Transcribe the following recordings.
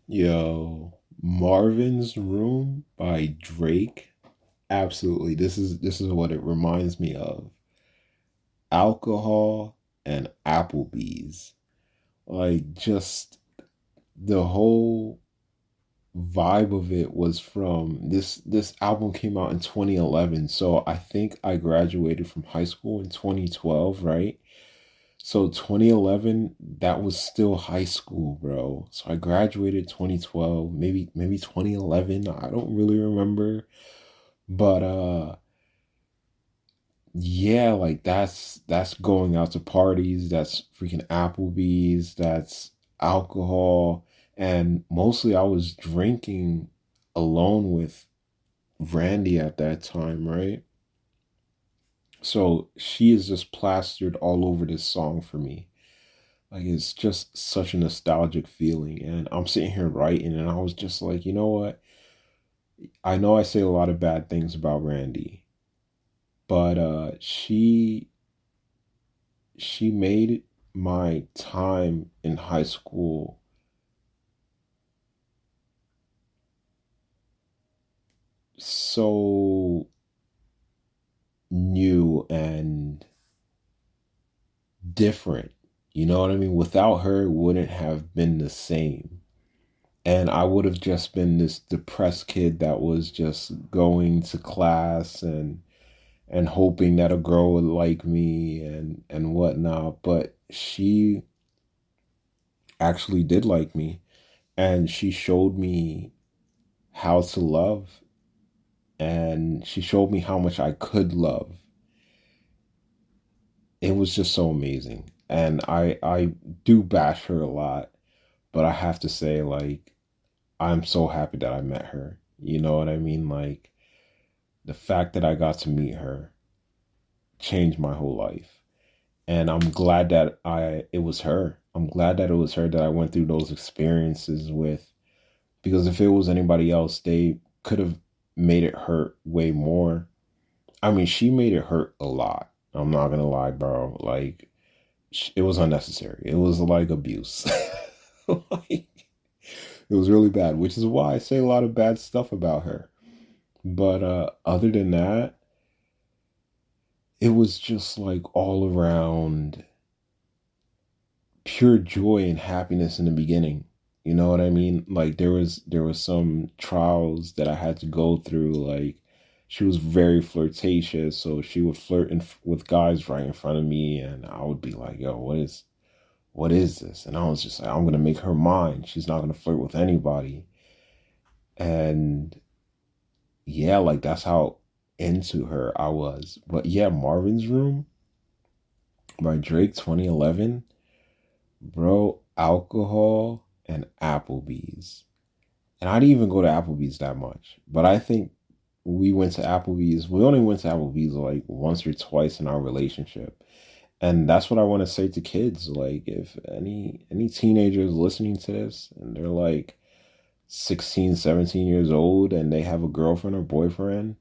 Yo, Marvin's Room by Drake. Absolutely. This is what it reminds me of. Alcohol and Applebee's. Like just the whole vibe of it was from this album came out in 2011. So I think I graduated from high school in 2012, right? So 2011, that was still high school, bro. So I graduated 2012, maybe 2011. I don't really remember. But yeah, like that's going out to parties, that's freaking Applebee's, that's alcohol, and mostly I was drinking alone with Randy at that time, right? So she is just plastered all over this song for me. Like it's just such a nostalgic feeling. And I'm sitting here writing and I was just like, you know what? I know I say a lot of bad things about Randy, but she made my time in high school so new and different. You know what I mean? Without her, it wouldn't have been the same. And I would have just been this depressed kid that was just going to class and hoping that a girl would like me and whatnot. But she actually did like me, and she showed me how to love, and she showed me how much I could love. It was just so amazing, and I do bash her a lot, but I have to say, like, I'm so happy that I met her. You know what I mean? Like the fact that I got to meet her changed my whole life. And I'm glad that I it was her. I'm glad that it was her that I went through those experiences with, because if it was anybody else, they could have made it hurt way more. I mean, she made it hurt a lot. I'm not gonna lie, bro. Like it was unnecessary. It was like abuse. Like, it was really bad, which is why I say a lot of bad stuff about her. But other than that, it was just like all around pure joy and happiness in the beginning. You know what I mean? Like there was some trials that I had to go through. Like she was very flirtatious, so she would with guys right in front of me, and I would be like, "Yo, what is this?" And I was just like, "I'm gonna make her mine. She's not gonna flirt with anybody." And yeah, like that's how into her I was. But yeah, Marvin's Room by Drake 2011. Bro, alcohol and Applebee's. And I didn't even go to Applebee's that much. But I think we went to Applebee's. We only went to Applebee's like once or twice in our relationship. And that's what I want to say to kids. Like if any teenagers listening to this and they're like 16, 17 years old and they have a girlfriend or boyfriend,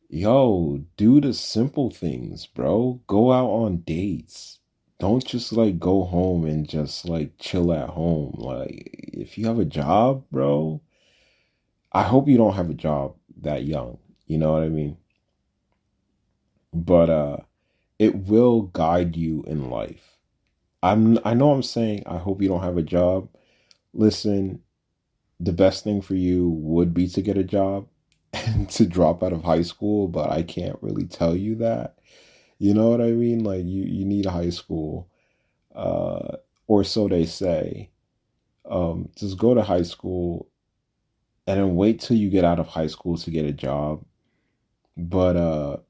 yo, do the simple things, bro. Go out on dates. Don't just like go home and just like chill at home. Like, if you have a job, bro, I hope you don't have a job that young. You know what I mean? But it will guide you in life. I know I'm saying I hope you don't have a job. Listen, the best thing for you would be to get a job and to drop out of high school, but I can't really tell you that. You know what I mean? Like you need a high school, uh, or so they say. Just go to high school and then wait till you get out of high school to get a job. But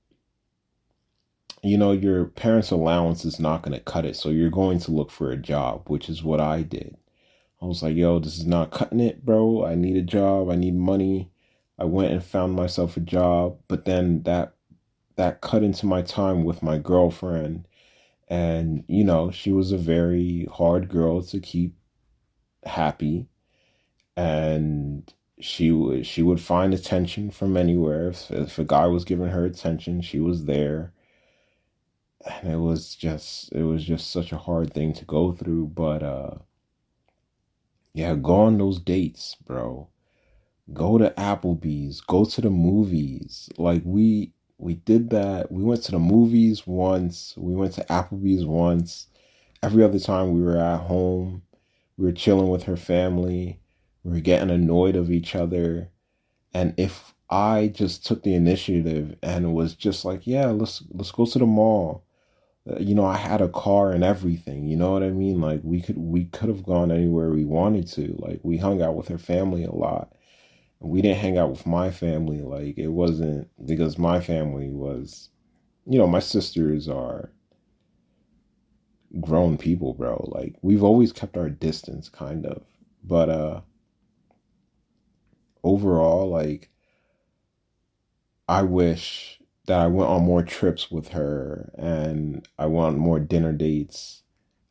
your parents' allowance is not going to cut it, so you're going to look for a job, which is what I did. I was like, yo, this is not cutting it, bro. I need a job. I need money. I went and found myself a job, but then that cut into my time with my girlfriend. And, she was a very hard girl to keep happy. And she would find attention from anywhere. If a guy was giving her attention, she was there. And it was just such a hard thing to go through. But Yeah, go on those dates, bro. Go to Applebee's, go to the movies. Like we did that. We went to the movies once. We went to Applebee's once. Every other time we were at home, we were chilling with her family. We were getting annoyed of each other. And if I just took the initiative and was just like, yeah, let's go to the mall. I had a car and everything. You know what I mean? Like we could have gone anywhere we wanted to. Like we hung out with her family a lot. We didn't hang out with my family. Like it wasn't because my family was, my sisters are grown people, bro. Like we've always kept our distance kind of. But overall, like I wish that I went on more trips with her and I went on more dinner dates.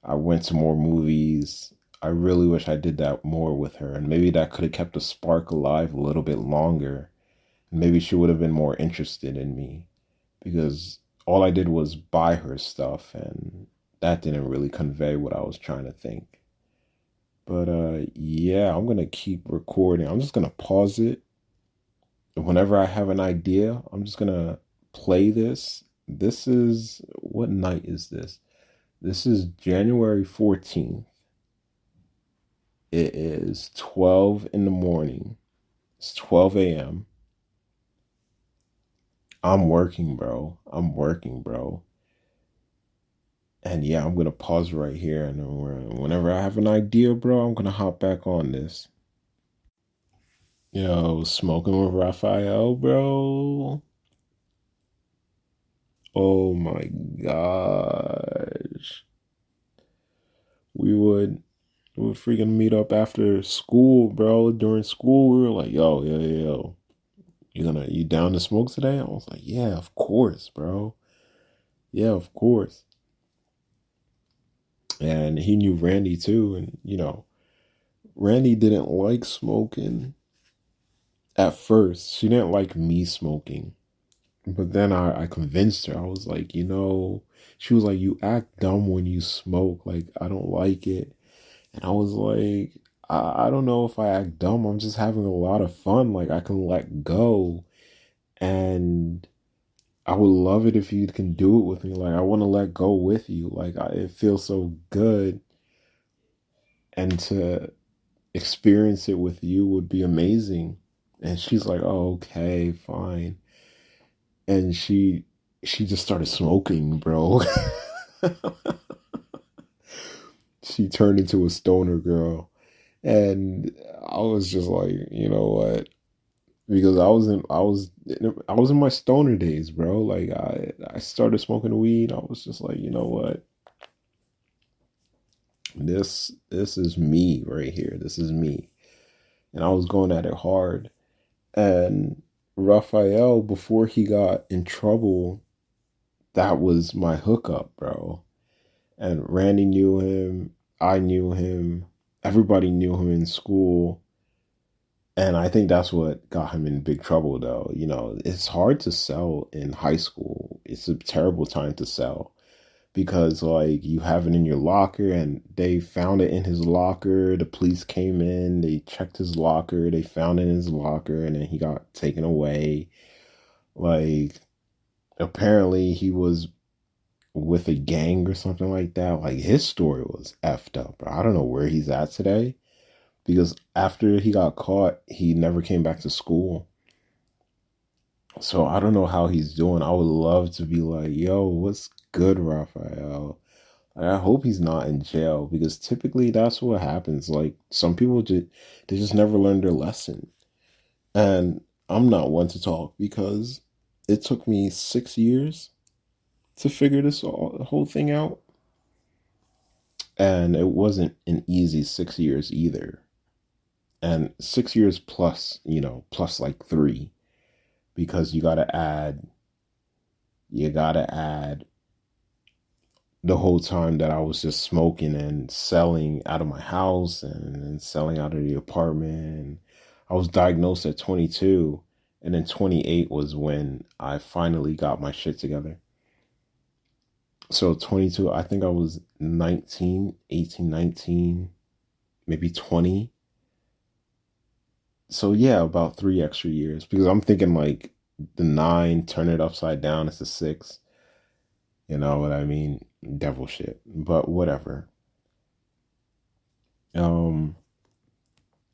I went to more movies. I really wish I did that more with her. And maybe that could have kept the spark alive a little bit longer. Maybe she would have been more interested in me because all I did was buy her stuff and that didn't really convey what I was trying to think. But yeah, I'm gonna keep recording. I'm just gonna pause it. Whenever I have an idea, I'm just gonna play this. This is what night is this? This is January 14th. It is 12 in the morning. It's 12 a.m. I'm working, bro. I'm working, bro. And yeah, I'm gonna pause right here, and whenever I have an idea, bro, I'm gonna hop back on this. Yo, smoking with Raphael, bro. Oh my gosh. We would freaking meet up after school, bro. During school, we were like, yo. You down to smoke today? I was like, yeah, of course, bro. Yeah, of course. And he knew Randy too, and Randy didn't like smoking at first. She didn't like me smoking. But then I convinced her. I was like, she was like, you act dumb when you smoke. Like, I don't like it. And I was like, I don't know if I act dumb. I'm just having a lot of fun. Like, I can let go. And I would love it if you can do it with me. Like, I want to let go with you. Like, it feels so good. And to experience it with you would be amazing. And she's like, oh, okay, fine. And she just started smoking, bro. She turned into a stoner girl. And I was just like, you know what? Because I was in my stoner days, bro. Like I started smoking weed. I was just like, you know what? This is me right here. This is me. And I was going at it hard. And Raphael, before he got in trouble, that was my hookup, bro. And Randy knew him. I knew him. Everybody knew him in school. And I think that's what got him in big trouble, though. It's hard to sell in high school. It's a terrible time to sell because, like, you have it in your locker and they found it in his locker. The police came in, they checked his locker, they found it in his locker, and then he got taken away. Like, apparently, he was with a gang or something like that. Like, his story was effed up. I don't know where he's at today because after he got caught, he never came back to school. So I don't know how he's doing. I would love to be like, yo, what's good, Raphael? Like, I hope he's not in jail because typically that's what happens. Like some people just they just never learn their lesson. And I'm not one to talk because it took me 6 years to figure the whole thing out. And it wasn't an easy 6 years either. And 6 years plus, plus like three, because you gotta add the whole time that I was just smoking and selling out of my house and selling out of the apartment. And I was diagnosed at 22, and then 28 was when I finally got my shit together. So 22, I think I was 19, 18, 19, maybe 20 So yeah, about 3 extra years because I'm thinking like the nine, turn it upside down, it's a six. You know what I mean? Devil shit. But whatever. Um,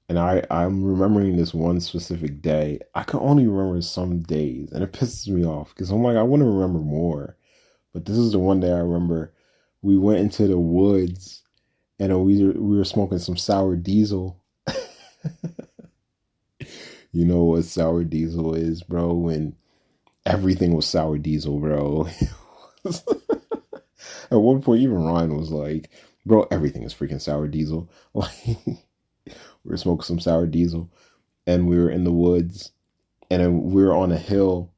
and I'm remembering this one specific day. I can only remember some days, and it pisses me off because I'm like I want to remember more. But this is the one day I remember. We went into the woods and we were smoking some sour diesel. You know what sour diesel is, bro? And everything was sour diesel, bro. At one point, even Ryan was like, "Bro, everything is freaking sour diesel." Like we were smoking some sour diesel, and we were in the woods, and then we were on a hill,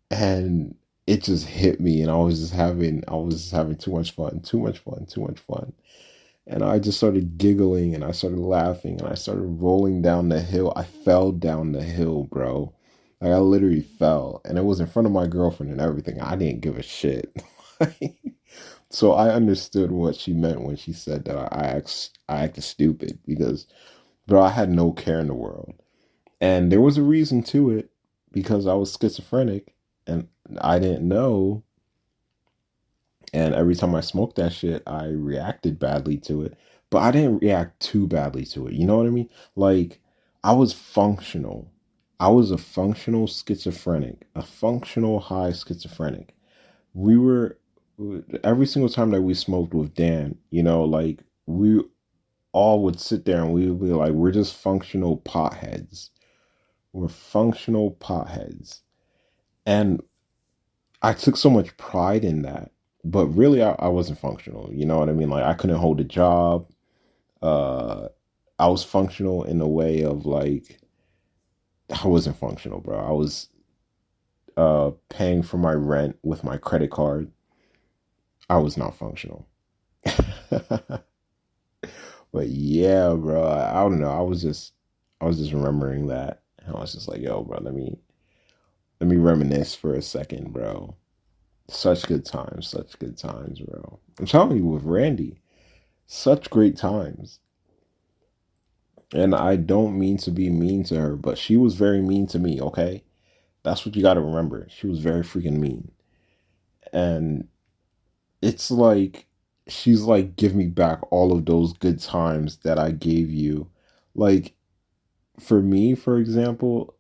and it just hit me, and I was just having too much fun, too much fun, too much fun. And I just started giggling and I started laughing and I started rolling down the hill. I fell down the hill, bro. Like I literally fell. And it was in front of my girlfriend and everything. I didn't give a shit. So I understood what she meant when she said that I acted stupid because, bro, I had no care in the world. And there was a reason to it because I was schizophrenic and I didn't know. And every time I smoked that shit, I reacted badly to it. But I didn't react too badly to it. You know what I mean? Like, I was functional. I was a functional schizophrenic, a functional high schizophrenic. We were, every single time that we smoked with Dan, like, we all would sit there and we would be like, we're just functional potheads. We're functional potheads. And I took so much pride in that, but really, I wasn't functional. You know what I mean? Like I couldn't hold a job. Uh, I was functional in a way of like I wasn't functional, bro. I was paying for my rent with my credit card. I was not functional. But yeah, bro. I don't know. I was just remembering that. And I was just like, yo, bro, let me reminisce for a second, bro. Such good times, bro. I'm telling you, with Randy, such great times. And I don't mean to be mean to her, but she was very mean to me, okay? That's what you got to remember. She was very freaking mean. And it's like, she's like, give me back all of those good times that I gave you. Like, for me, for example,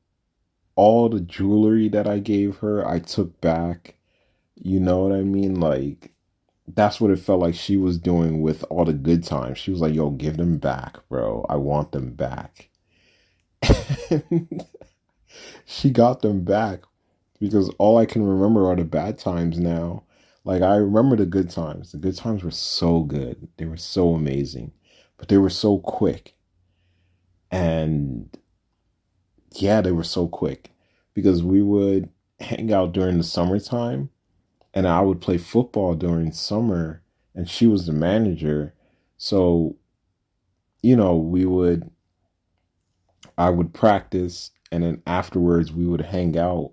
all the jewelry that I gave her, I took back. You know what I mean? Like, that's what it felt like she was doing with all the good times. She was like, yo, give them back, bro. I want them back. She got them back because all I can remember are the bad times now. Like, I remember the good times. The good times were so good, they were so amazing, but they were so quick. And yeah, they were so quick because we would hang out during the summertime and I would play football during summer, and she was the manager. So, we would, I would practice, and then afterwards we would hang out.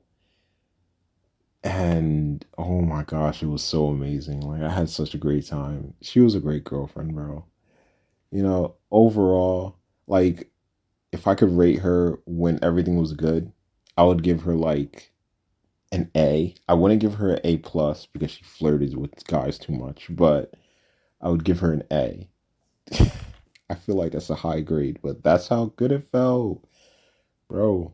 And oh my gosh, it was so amazing. Like, I had such a great time. She was a great girlfriend, bro. Overall, like, if I could rate her when everything was good, I would give her like an A. I wouldn't give her an A plus because she flirted with guys too much, but I would give her an A. I feel like that's a high grade, but that's how good it felt, bro.